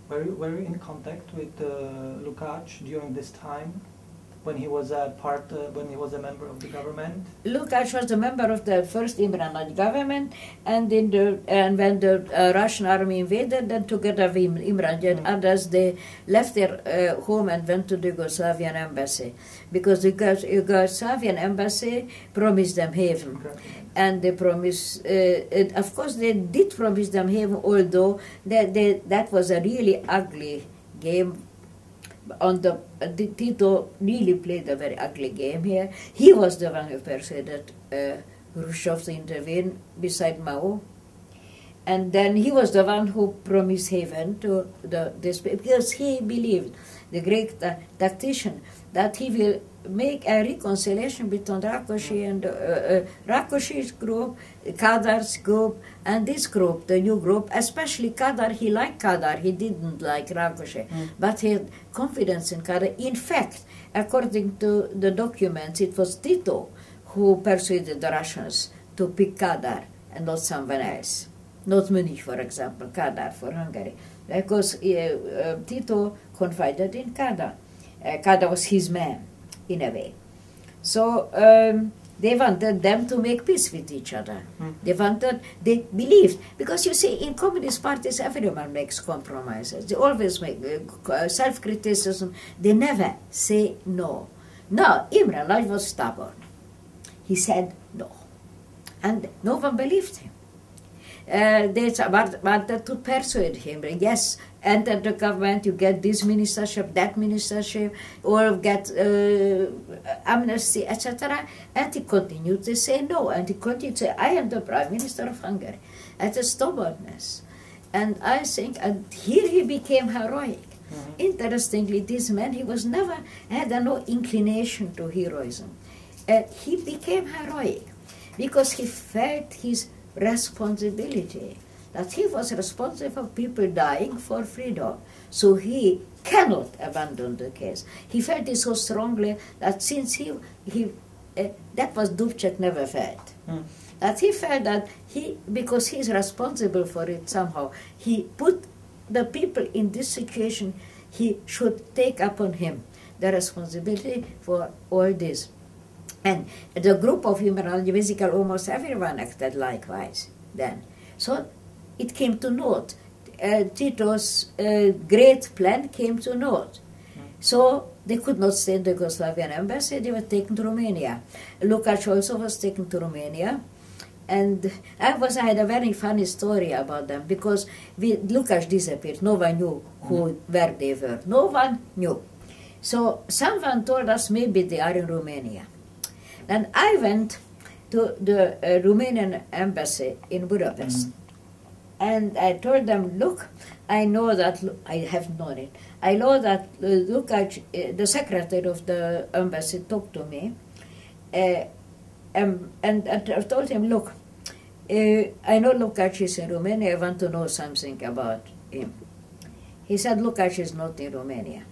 Were you in contact with Lukács during this time? When he was when he was a member of the government? Lukács was a member of the first Imre Nagy government, and when the Russian army invaded, then together with Imre Nagy and others, they left their home and went to the Yugoslavian embassy, because the Yugoslavian embassy promised them haven. Okay. And they promised, of course they did promise them haven, although that was a really ugly game. Tito really played a very ugly game here. He was the one who persuaded Khrushchev to intervene beside Mao. And then he was the one who promised haven to this, because he believed, the great tactician, that he will make a reconciliation between Rákosi and Rákosi's group, Kadar's group, and this group, the new group, especially Kadar. He liked Kadar, he didn't like Rákosi, but he had confidence in Kadar. In fact, according to the documents, it was Tito who persuaded the Russians to pick Kadar and not someone else. Not Munich, for example, Kadar for Hungary. because Tito confided in Kada. Kada was his man, in a way. So they wanted them to make peace with each other. They believed, because you see, in communist parties, everyone makes compromises. They always make self-criticism. They never say no. No, Imre Nagy was stubborn. He said no. And no one believed him. They wanted to persuade him, yes, enter the government, you get this ministership, that ministership, or get amnesty, etc. And he continued to say no, and he continued to say, I am the Prime Minister of Hungary. That's a stubbornness. And I think, and here he became heroic. Interestingly, this man, he was never, had no inclination to heroism. He became heroic because he felt his responsibility, that he was responsible for people dying for freedom. So he cannot abandon the case. He felt it so strongly that since that was Dubček never felt. That he felt that because he's responsible for it somehow, he put the people in this situation, he should take upon him the responsibility for all this. And the group of human basically almost everyone acted likewise then. So it came to naught. Tito's great plan came to naught. So they could not stay in the Yugoslavian embassy, they were taken to Romania. Lukács also was taken to Romania. And I had a very funny story about them, because Lukács disappeared. No one knew where they were. No one knew. So someone told us maybe they are in Romania. And I went to the Romanian embassy in Budapest. And I told them, look, I know that, I have known it, I know that Lukács, the secretary of the embassy, talked to me. And I told him, look, I know Lukács is in Romania, I want to know something about him. He said, Lukács is not in Romania.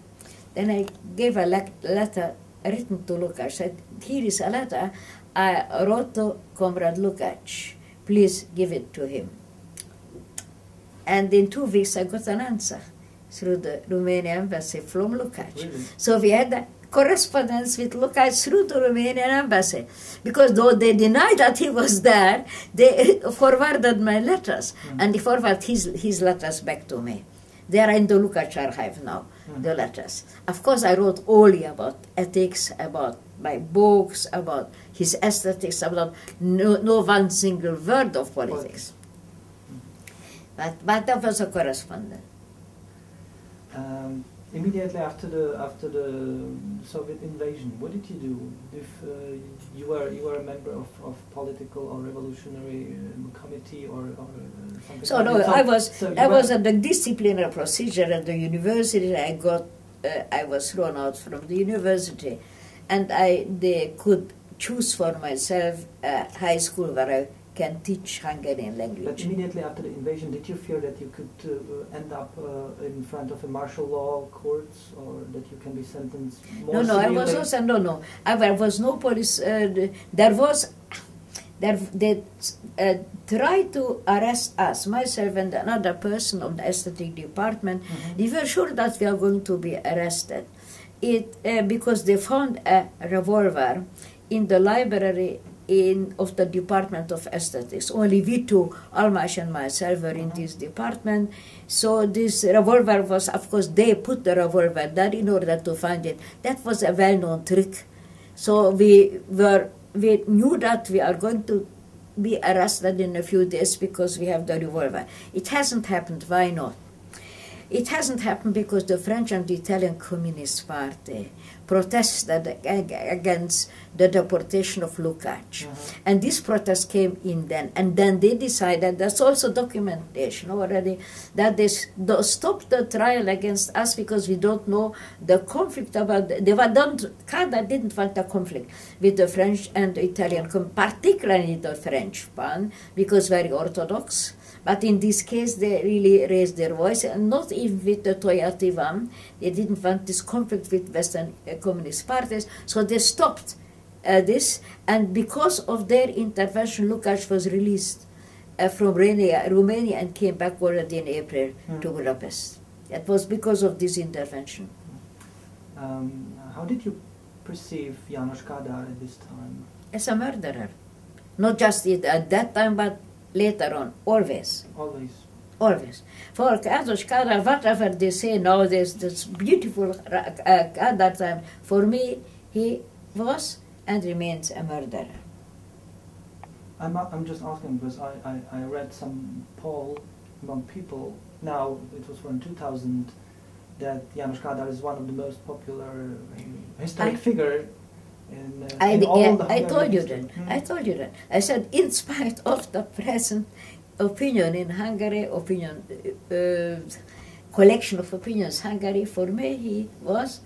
Then I gave a letter written to Lukács, said, here is a letter I wrote to Comrade Lukács, please give it to him. And in 2 weeks I got an answer through the Romanian embassy from Lukács. Really? So we had a correspondence with Lukács through the Romanian embassy, because though they denied that he was there, they forwarded my letters, and they forwarded his letters back to me. They are in the Lukács archive now, the letters. Of course, I wrote only about ethics, about my books, about his aesthetics, about no one single word of politics. But that was a correspondence. Immediately after the Soviet invasion, what did you do? If you were a member of political or revolutionary committee or something? So no, I was at the disciplinary procedure at the university. I was thrown out from the university, and they could choose for myself a high school where I can teach Hungarian language. But immediately after the invasion, did you fear that you could end up in front of a martial law courts, or that you can be sentenced more No, I was also, no. There was no police, they tried to arrest us, myself and another person of the aesthetic department. They were sure that we are going to be arrested. Because they found a revolver in the library of the Department of Aesthetics. Only we two, Almás and myself, were in this department. So this revolver was, of course, they put the revolver there in order to find it. That was a well-known trick. So we knew that we are going to be arrested in a few days because we have the revolver. It hasn't happened. Why not? It hasn't happened because the French and the Italian Communist Party protested against the deportation of Lukács. And this protest came in then. And then they decided, there's also documentation already, that they stopped the trial against us because we don't know the conflict about, Kada didn't want a conflict with the French and the Italian, particularly the French one, because very orthodox. But in this case, they really raised their voice, and not even with the Toyati one. They didn't want this conflict with Western communist parties, so they stopped this. And because of their intervention, Lukács was released from Romania and came back already in April to Budapest. It was because of this intervention. How did you perceive János Kádár at this time? As a murderer. Not just at that time, but later on, always. Always. Always. For János Kádár, whatever they say nowadays, this beautiful Kádár time, for me, he was and remains a murderer. I'm just asking because I read some poll among people, now it was from 2000, that János Kádár is one of the most popular historic figure in all the I told you history. that. I told you that. I said, in spite of the present opinion in Hungary, collection of opinions Hungary, for me he was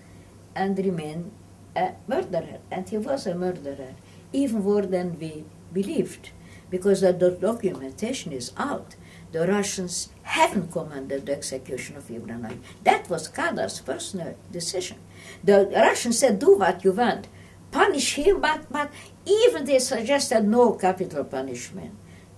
and remained a murderer. And he was a murderer, even more than we believed, because the documentation is out. The Russians haven't commanded the execution of Imre Nagy. That was Kádár's personal decision. The Russians said, do what you want. Punish him, but even they suggested no capital punishment.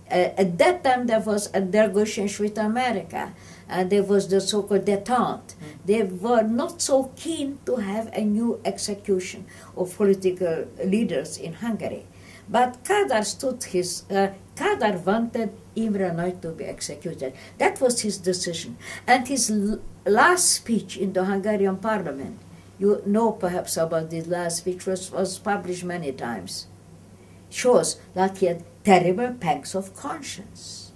At that time there was a negotiation with America, and there was the so-called détente. They were not so keen to have a new execution of political leaders in Hungary. But Kádár stood his, Kádár wanted Imre Nagy to be executed. That was his decision. And his last speech in the Hungarian parliament, you know perhaps about this last speech, was published many times, shows that he had terrible pangs of conscience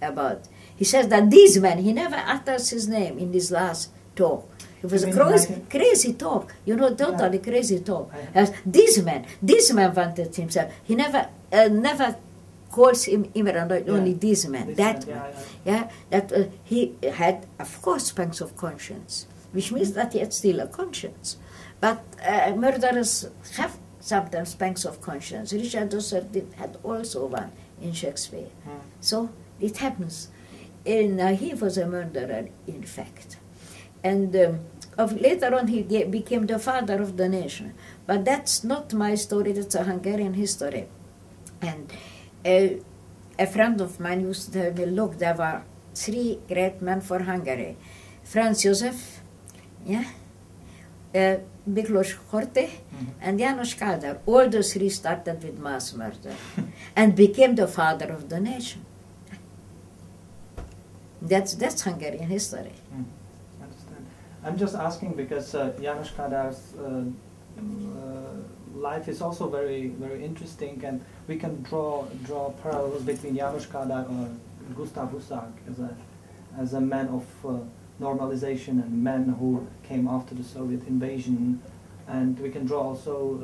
about. He says that these men, he never utters his name in his last talk. It was a crazy talk, you know, totally crazy talk. This man wanted himself. He never calls him Imre Nagy, only this man, that man. That he had, of course, pangs of conscience, which means that he had still a conscience. But murderers have sometimes pangs of conscience. Richard III had also one in Shakespeare. So it happens. And he was a murderer, in fact. And later on he became the father of the nation. But that's not my story, that's a Hungarian history. And a friend of mine used to tell me, look, there were three great men for Hungary. Franz Josef, Miklós Horthy, and János Kádár. All the three started with mass murder and became the father of the nation. That's Hungarian history. Understand. I'm just asking because János Kádár's life is also very, very interesting, and we can draw parallels between János Kádár or Gustav Husak as a man of normalization and men who came after the Soviet invasion, and we can draw also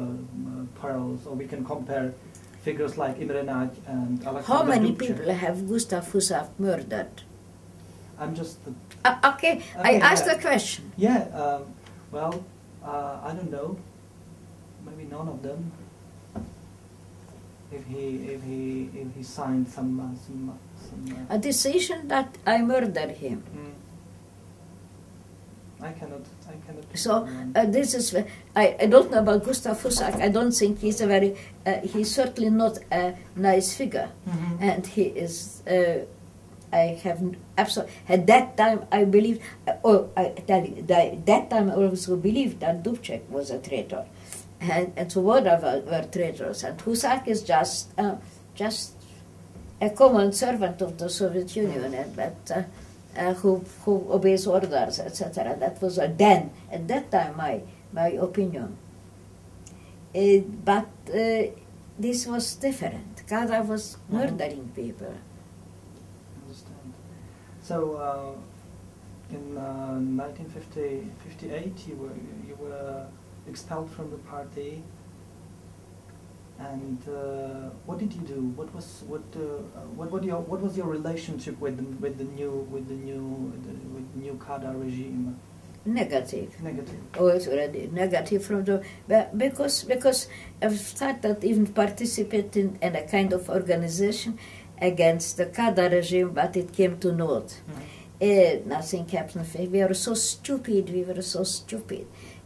parallels, or we can compare figures like Imre Nagy and Alexander How many Dubček. people have Gustav Husak murdered? I'm just... Okay, I asked the question. Yeah, well, I don't know. Maybe none of them. If he signed some A decision that I murdered him. I cannot. So this is. I don't know about Gustav Husak. I don't think he's a very. He's certainly not a nice figure, and he is. I have absolutely. At that time, I believed. I tell you, that time I also believed that Dubček was a traitor, and so whatever were traitors. And Husak is just a common servant of the Soviet Union, but who obeys orders, etc. That was then at that time my opinion. But this was different. Kádár was murdering people. So in 1958, you were expelled from the party, and what did you do? What was your relationship with the new Kádár regime? Negative. Negative. Oh, it's already negative from the because I've started even participating in a kind of organization against the Kádár regime, but it came to naught. Nothing happened. We were so stupid,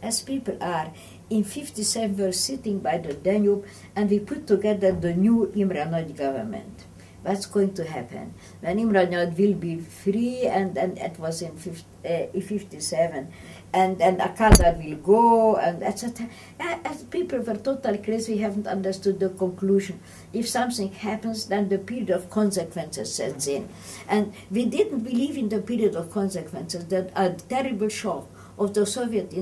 as people are. In 1957 we were sitting by the Danube, and we put together the new Imre Nagy government. What's going to happen? When Imre Nagy will be free, and it was in 57, and Akadar will go, and etc. People were totally crazy. We haven't understood the conclusion. If something happens, then the period of consequences sets in. And we didn't believe in the period of consequences, that a terrible shock of the Soviet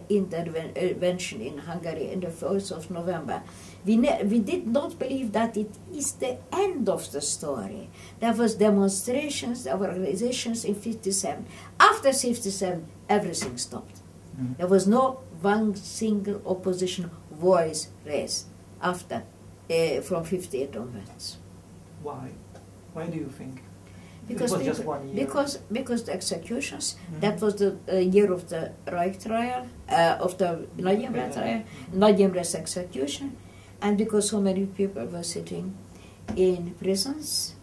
intervention in Hungary in the 1st of November. We did not believe that it is the end of the story. There was demonstrations, there were organizations in 57. After 57, everything stopped. Mm-hmm. There was no one single opposition voice raised after, from 58 onwards. Why? Why do you think? Because it was just 1 year. Because the executions, that was the year of the Reich trial, of the Nagy Imre trial, Nagy Imre's execution, and because so many people were sitting in prisons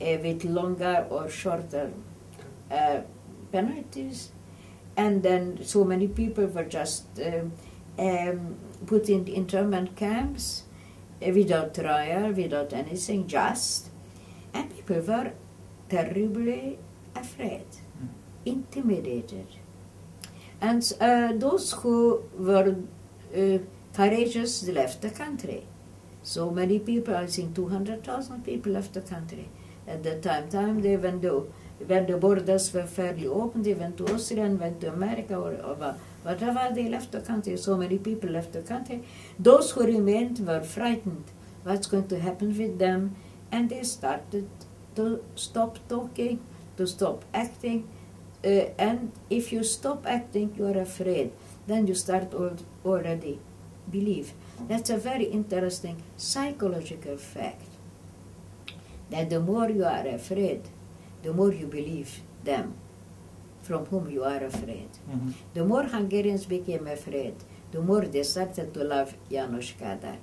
with longer or shorter penalties, and then so many people were just put in internment camps without trial, without anything, just, and people were terribly afraid, intimidated. And those who were courageous left the country. So many people, I think 200,000 people left the country at that time. They when the borders were fairly open, they went to Austria and went to America or whatever, they left the country. So many people left the country. Those who remained were frightened what's going to happen with them, and they started to stop talking, to stop acting, and if you stop acting, you are afraid. Then you start already believe. That's a very interesting psychological fact, that the more you are afraid, the more you believe them from whom you are afraid. Mm-hmm. The more Hungarians became afraid, the more they started to love János Kádár.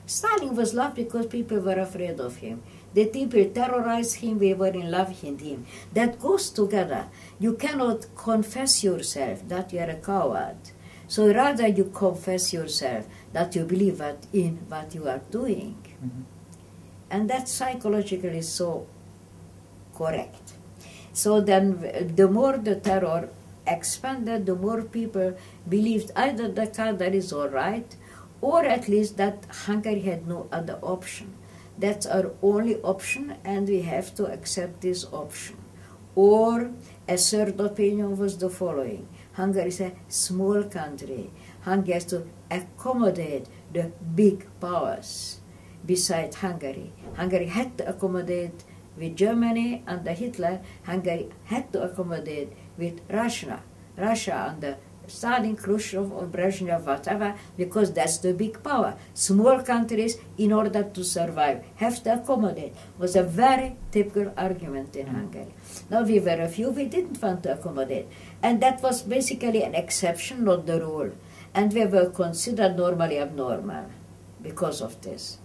Stalin was loved because people were afraid of him. The people terrorized him, we were in love with him. That goes together. You cannot confess yourself that you are a coward. So rather you confess yourself that you believe in what you are doing. Mm-hmm. And that psychologically is so correct. So then the more the terror expanded, the more people believed either that Kádár is all right, or at least that Hungary had no other option. That's our only option, and we have to accept this option. Or a third opinion was the following: Hungary is a small country. Hungary has to accommodate the big powers beside Hungary. Hungary had to accommodate with Germany under Hitler. Hungary had to accommodate with Russia under Stalin, Khrushchev, or Brezhnev, whatever, because that's the big power. Small countries, in order to survive, have to accommodate. Was a very typical argument in Hungary. Now we were a few, we didn't want to accommodate. And that was basically an exception, not the rule. And we were considered normally abnormal because of this.